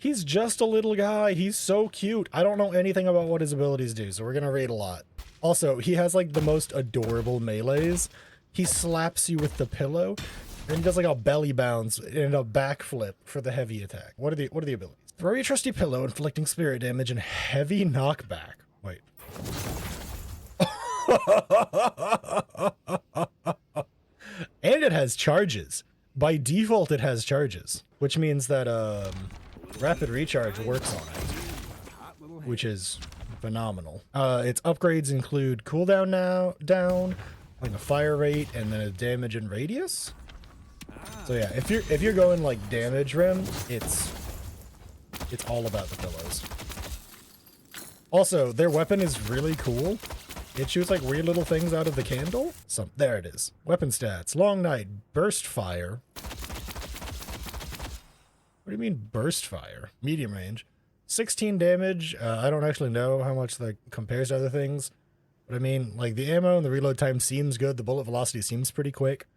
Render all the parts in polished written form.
He's just a little guy. He's so cute. I don't know anything about what his abilities do, so we're gonna read a lot. Also, he has like the most adorable melees. He slaps you with the pillow, and he does like a belly bounce and a backflip for the heavy attack. What are the abilities? Throw your trusty pillow, inflicting spirit damage and heavy knockback. Wait. And it has charges. By default, it has charges, which means that rapid recharge works on it, which is phenomenal. Its upgrades include cooldown down, like a fire rate, and then a damage and radius. So yeah, if you're going like damage rim, it's all about the pillows. Also, their weapon is really cool. It shoots like weird little things out of the candle. There it is. Weapon stats. Long Night. Burst Fire. What do you mean burst fire? Medium range. 16 damage. I don't actually know how much that compares to other things. But I mean, like the ammo and the reload time seems good. The bullet velocity seems pretty quick.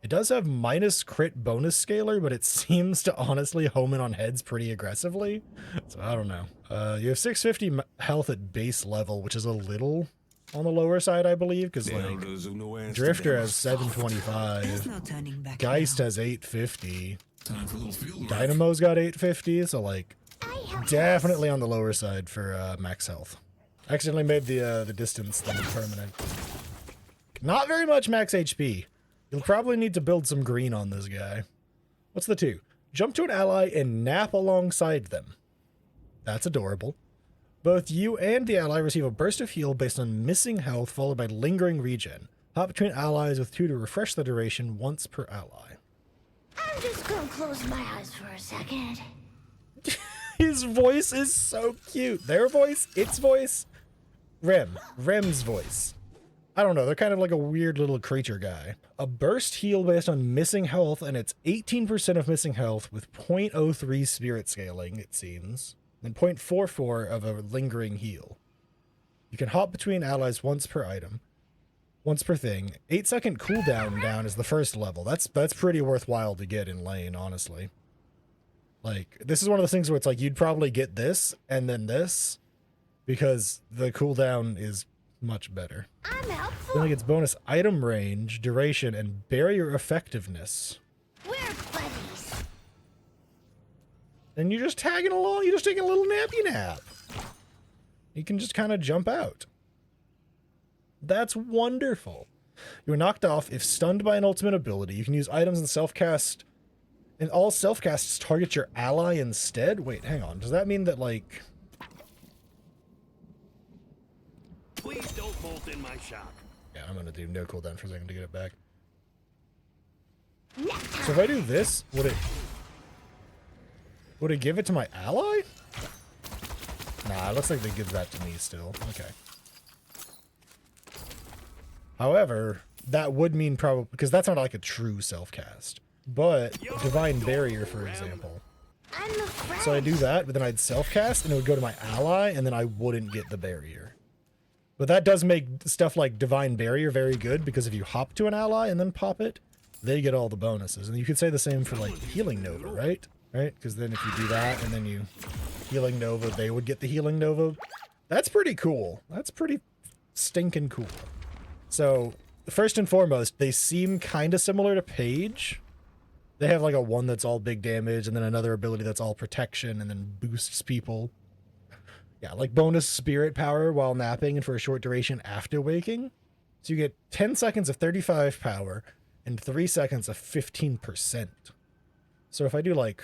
It does have minus crit bonus scalar, but it seems to honestly home in on heads pretty aggressively. So I don't know. You have 650 health at base level, which is a little on the lower side, I believe, because like Drifter has 725, Geist has 850, Dynamo's got 850, so like definitely on the lower side for max health. Accidentally made the distance thing permanent. Not very much max HP. You'll probably need to build some green on this guy. What's the 2? Jump to an ally and nap alongside them. That's adorable. Both you and the ally receive a burst of heal based on missing health followed by lingering regen. Hop between allies with 2 to refresh the duration once per ally. I'm just gonna close my eyes for a second. His voice is so cute. Their voice, its voice, Rem's voice. I don't know, they're kind of like a weird little creature guy. A burst heal based on missing health, and it's 18% of missing health with 0.03 spirit scaling, it seems. And 0.44 of a lingering heal. You can hop between allies once per item. Once per thing. 8-second cooldown down is the first level. That's pretty worthwhile to get in lane, honestly. Like, this is one of those things where it's like, you'd probably get this, and then this, because the cooldown is much better. I'm helpful. Then it gets bonus item range, duration, and barrier effectiveness. We're buddies. And you're just tagging along, you're just taking a little nappy nap. You can just kind of jump out. That's wonderful. You are knocked off if stunned by an ultimate ability. You can use items and self-cast, and all self-casts target your ally instead? Wait, hang on. Does that mean that, like... Please don't bolt in my shop. Yeah, I'm gonna do no cooldown for a second to get it back. So if I do this, would it give it to my ally? Nah, it looks like they give that to me still. Okay. However, that would mean probably, because that's not like a true self-cast. But Divine Barrier, for example. I'm a friend. So I do that, but then I'd self-cast, and it would go to my ally, and then I wouldn't get the barrier. But that does make stuff like Divine Barrier very good, because if you hop to an ally and then pop it, they get all the bonuses. And you could say the same for, like, Healing Nova, right? Right? Because then if you do that, and then you Healing Nova, they would get the Healing Nova. That's pretty cool. That's pretty stinking cool. So, first and foremost, they seem kind of similar to Page. They have, like, a one that's all big damage, and then another ability that's all protection, and then boosts people. Yeah, like bonus spirit power while napping and for a short duration after waking. So you get 10 seconds of 35 power and 3 seconds of 15%. So if I do like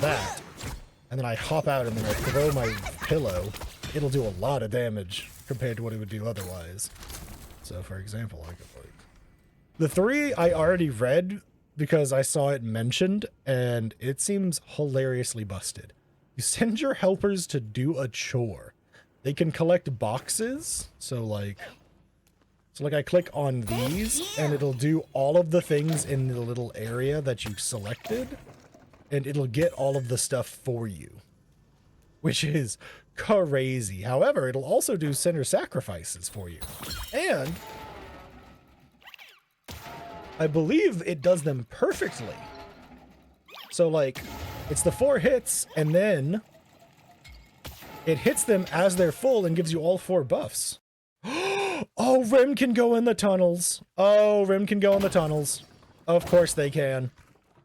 that, and then I hop out and then I throw my pillow, it'll do a lot of damage compared to what it would do otherwise. So for example, I could like... The 3 I already read because I saw it mentioned, and it seems hilariously busted. You send your helpers to do a chore. They can collect boxes. So like I click on these and it'll do all of the things in the little area that you selected, and it'll get all of the stuff for you, which is crazy. However, it'll also do center sacrifices for you. And I believe it does them perfectly. So like, It's the 4 hits, and then it hits them as they're full and gives you all 4 buffs. Oh, Rim can go in the tunnels. Oh, Rim can go in the tunnels. Of course they can.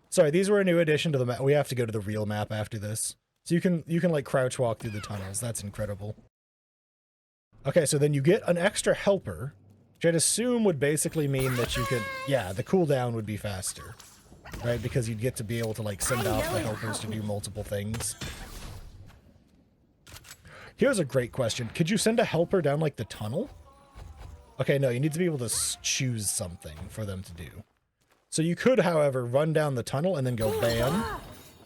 Sorry, these were a new addition to the map. We have to go to the real map after this. So you can like crouch walk through the tunnels. That's incredible. Okay, so then you get an extra helper, which I'd assume would basically mean that you could, yeah, the cooldown would be faster, right? Because you'd get to be able to like send out the helpers to do multiple things. Here's a great question. Could you send a helper down like the tunnel? Okay, no, you need to be able to choose something for them to do. So you could, however, run down the tunnel and then go bam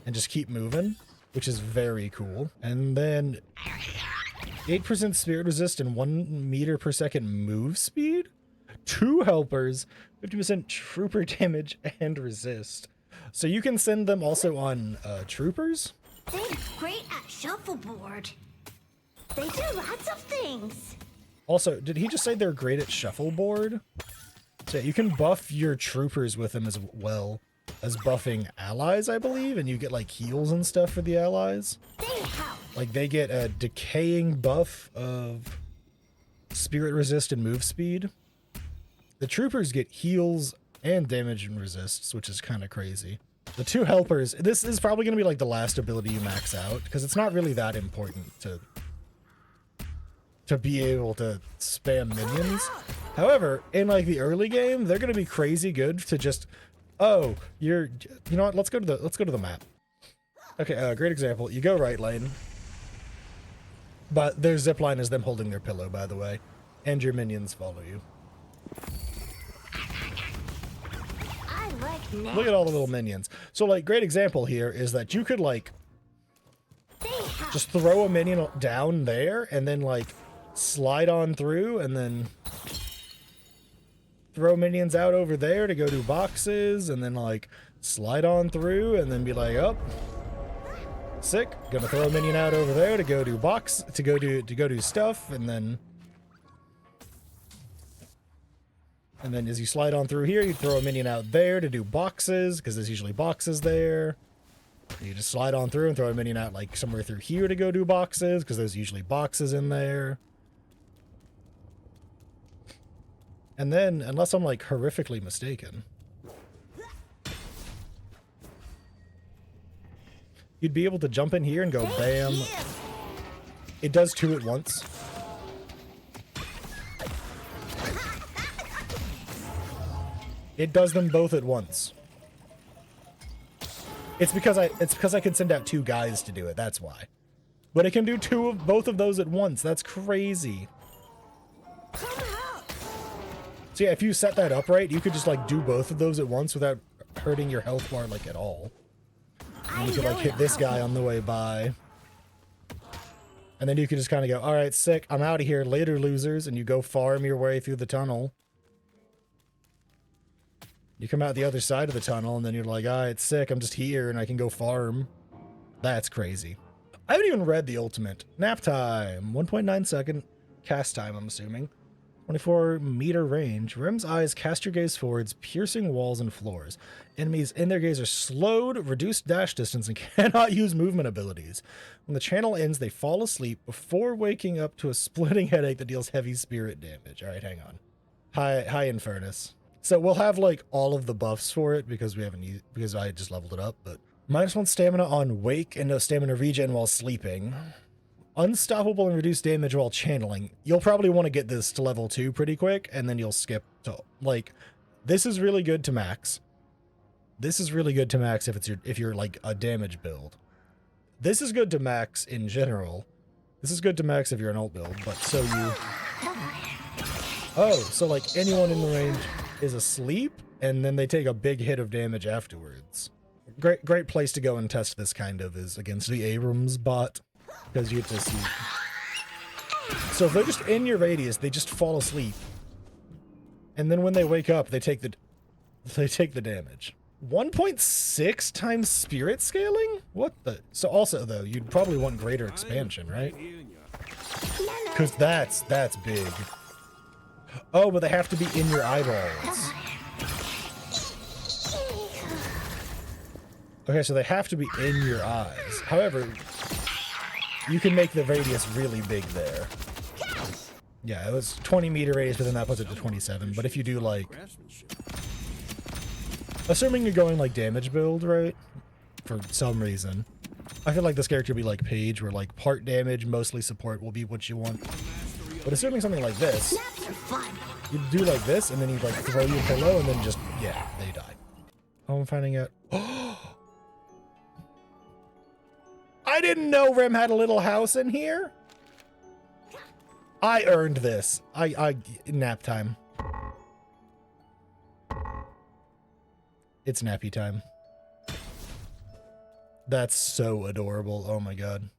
and just keep moving, which is very cool. And then 8% spirit resist and 1 meter per second move speed. 2 helpers, 50% trooper damage and resist. So you can send them also on troopers. They're great at shuffleboard. They do lots of things. Also, did he just say they're great at shuffleboard? So you can buff your troopers with them as well as buffing allies, I believe, and you get like heals and stuff for the allies. They help. Like they get a decaying buff of spirit resist and move speed. The troopers get heals and damage and resists, which is kind of crazy. The 2 helpers, this is probably going to be like the last ability you max out, because it's not really that important to be able to spam minions. However, in like the early game, they're going to be crazy good to just, oh, you know what? Let's go to the map. Okay, great example. You go right lane, but their zipline is them holding their pillow, by the way, and your minions follow you. I like naps. Look at all the little minions. So like, great example here is that you could like They help. just throw a minion down there and then like slide on through and then throw minions out over there to go do boxes and then like slide on through and then be like, oh, sick, gonna throw a minion out over there to go do to go do stuff, and then as you slide on through here, you throw a minion out there to do boxes because there's usually boxes there. You just slide on through and throw a minion out like somewhere through here to go do boxes because there's usually boxes in there. And then, unless I'm like horrifically mistaken, you'd be able to jump in here and go bam. It does 2 at once. It does them both at once. It's because I can send out 2 guys to do it. That's why. But it can do both of those at once. That's crazy. So yeah, if you set that up right, you could just like do both of those at once without hurting your health bar like at all. And you could like hit this guy on the way by. And then you could just kind of go, all right, sick, I'm out of here, later losers, and you go farm your way through the tunnel. You come out the other side of the tunnel, and then you're like, all right, sick, I'm just here, and I can go farm. That's crazy. I haven't even read the ultimate. Nap time, 1.9 second cast time, I'm assuming. 24 meter range. Rim's eyes cast your gaze forwards, piercing walls and floors. Enemies in their gaze are slowed, reduced dash distance, and cannot use movement abilities. When the channel ends, they fall asleep before waking up to a splitting headache that deals heavy spirit damage. All right, hang on. High Infernus. So we'll have like all of the buffs for it because we haven't used, because I just leveled it up, but -1 stamina on wake and no stamina regen while sleeping. Unstoppable and reduced damage while channeling. You'll probably want to get this to level 2 pretty quick, and then you'll skip to like, this is really good to max. This is really good to max if you're like a damage build. This is good to max in general. This is good to max if you're an ult build, but so you... Oh, so like anyone in the range is asleep, and then they take a big hit of damage afterwards. Great place to go and test this kind of is against the Abrams bot. Because you get to see. So if they're just in your radius, they just fall asleep. And then when they wake up, they take the damage. 1.6 times spirit scaling? What the? So also though, you'd probably want greater expansion, right? Because that's big. Oh, but they have to be in your eyeballs. Okay, so they have to be in your eyes. However, you can make the radius really big there. Yeah, it was 20-meter radius, but then that puts it to 27. But if you do, like... Craftsmanship. Assuming you're going, like, damage build, right? For some reason. I feel like this character would be like Paige, where, like, part damage, mostly support will be what you want. But assuming something like this, Snaps are fun. you do like this, and then you, like, throw your pillow, and then just... Yeah, they die. Oh, I'm finding out... I didn't know Rem had a little house in here. I earned this. I nap time. It's nappy time. That's so adorable. Oh my god.